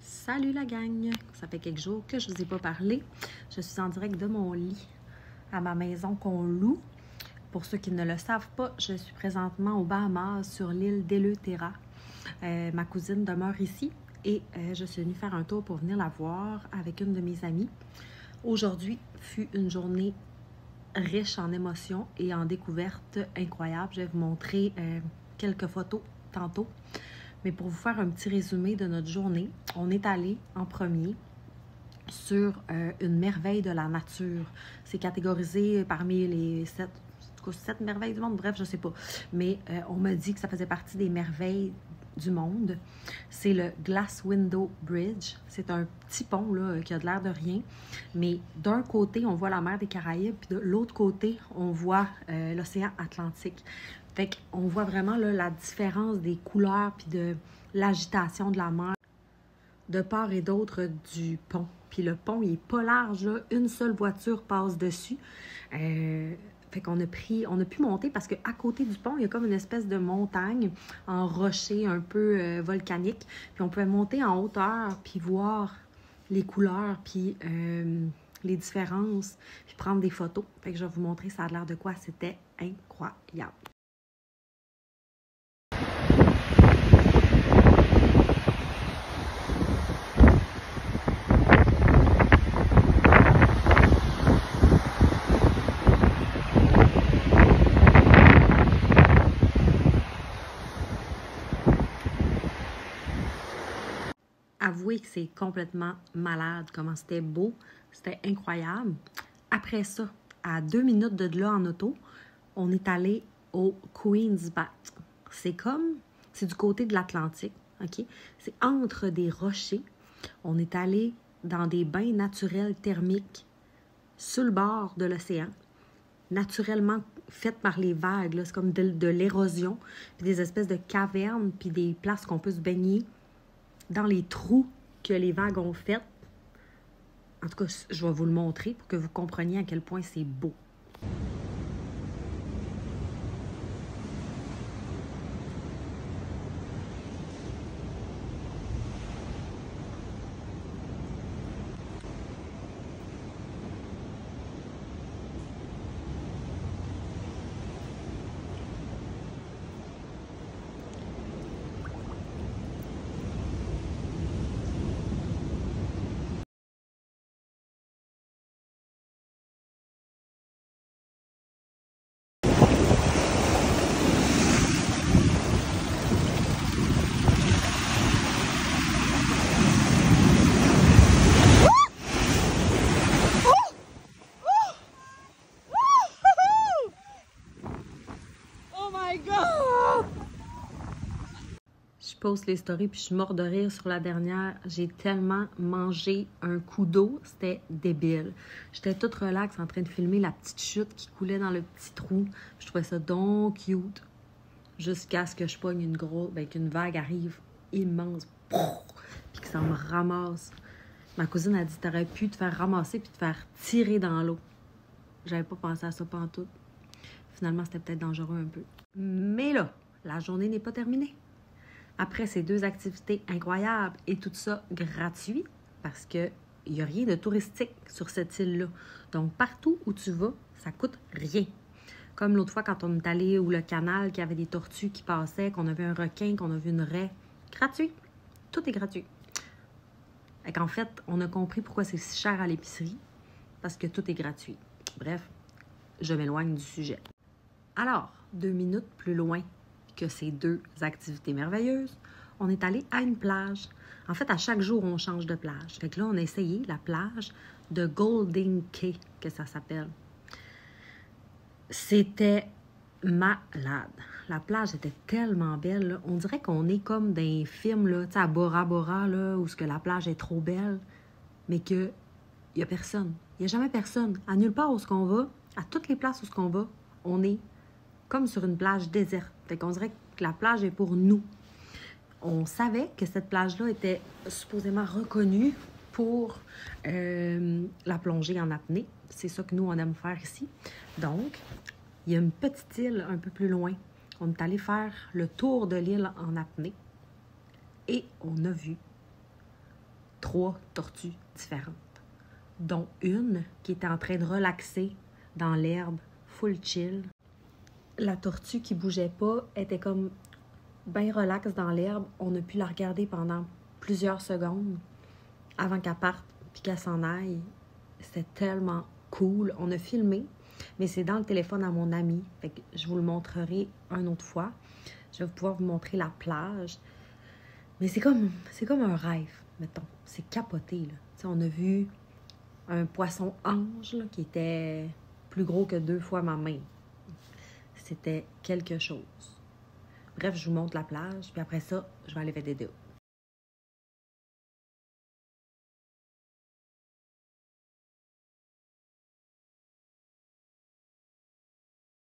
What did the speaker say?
Salut la gang! Ça fait quelques jours que je ne vous ai pas parlé. Je suis en direct de mon lit à ma maison qu'on loue. Pour ceux qui ne le savent pas, je suis présentement aux Bahamas sur l'île d'Eleuthera. Ma cousine demeure ici et je suis venue faire un tour pour venir la voir avec une de mes amies. Aujourd'hui fut une journée riche en émotions et en découvertes incroyables. Je vais vous montrer quelques photos tantôt. Mais pour vous faire un petit résumé de notre journée, on est allé en premier sur une merveille de la nature. C'est catégorisé parmi les 7 merveilles du monde, bref, je ne sais pas. Mais on m'a dit que ça faisait partie des merveilles du monde. C'est le Glass Window Bridge. C'est un petit pont là, qui a de l'air de rien. Mais d'un côté, on voit la mer des Caraïbes, puis de l'autre côté, on voit l'océan Atlantique. Fait qu'on voit vraiment là, la différence des couleurs puis de l'agitation de la mer de part et d'autre du pont. Puis le pont, il n'est pas large, là. Une seule voiture passe dessus. Fait qu'on a pu monter parce qu'à côté du pont, il y a comme une espèce de montagne en rocher un peu volcanique. Puis on pouvait monter en hauteur puis voir les couleurs puis les différences puis prendre des photos. Fait que je vais vous montrer ça a l'air de quoi. C'était incroyable. Avouez que c'est complètement malade, comment c'était beau, c'était incroyable. Après ça, à 2 minutes de là en auto, on est allé au Queen's Bath. C'est du côté de l'Atlantique, OK? C'est entre des rochers. On est allé dans des bains naturels thermiques sur le bord de l'océan, naturellement faites par les vagues. C'est comme de l'érosion, puis des espèces de cavernes, puis des places qu'on peut se baigner dans les trous que les vagues ont fait. En tout cas, je vais vous le montrer pour que vous compreniez à quel point c'est beau. Je poste les stories puis je suis morte de rire sur la dernière. J'ai tellement mangé un coup d'eau, c'était débile. J'étais toute relax en train de filmer la petite chute qui coulait dans le petit trou. Je trouvais ça donc cute. Jusqu'à ce que je pogne qu'une vague arrive immense, puis que ça me ramasse. Ma cousine a dit « T'aurais pu te faire ramasser puis te faire tirer dans l'eau. » J'avais pas pensé à ça pantoute. Finalement, c'était peut-être dangereux un peu. Mais là, la journée n'est pas terminée. Après ces 2 activités incroyables et tout ça gratuit, parce qu'il n'y a rien de touristique sur cette île-là. Donc, partout où tu vas, ça coûte rien. Comme l'autre fois, quand on est allé où le canal, qu'il y avait des tortues qui passaient, qu'on a vu un requin, qu'on a vu une raie. Gratuit. Tout est gratuit. Fait qu'en fait, on a compris pourquoi c'est si cher à l'épicerie, parce que tout est gratuit. Bref, je m'éloigne du sujet. Alors, 2 minutes plus loin que ces 2 activités merveilleuses, on est allé à une plage. En fait, à chaque jour, on change de plage. Fait que là, on a essayé la plage de Golden Cay, que ça s'appelle. C'était malade. La plage était tellement belle, là. On dirait qu'on est comme dans un film, là, à Bora Bora, là, où la plage est trop belle, mais qu'il n'y a personne. Il n'y a jamais personne. À nulle part où on va, à toutes les places où on va, on est comme sur une plage déserte. Fait qu'on dirait que la plage est pour nous. On savait que cette plage-là était supposément reconnue pour la plongée en apnée. C'est ça que nous, on aime faire ici. Donc, il y a une petite île un peu plus loin. On est allé faire le tour de l'île en apnée et on a vu 3 tortues différentes, dont une qui était en train de relaxer dans l'herbe, full chill. La tortue qui bougeait pas était comme bien relaxe dans l'herbe. On a pu la regarder pendant plusieurs secondes avant qu'elle parte puis qu'elle s'en aille. C'était tellement cool. On a filmé, mais c'est dans le téléphone à mon ami. Fait que je vous le montrerai une autre fois. Je vais pouvoir vous montrer la plage. Mais c'est comme un rêve, mettons. C'est capoté, là. T'sais, on a vu un poisson ange là, qui était plus gros que 2 fois ma main. C'était quelque chose. Bref, je vous montre la plage, puis après ça, je vais aller faire des vidéos.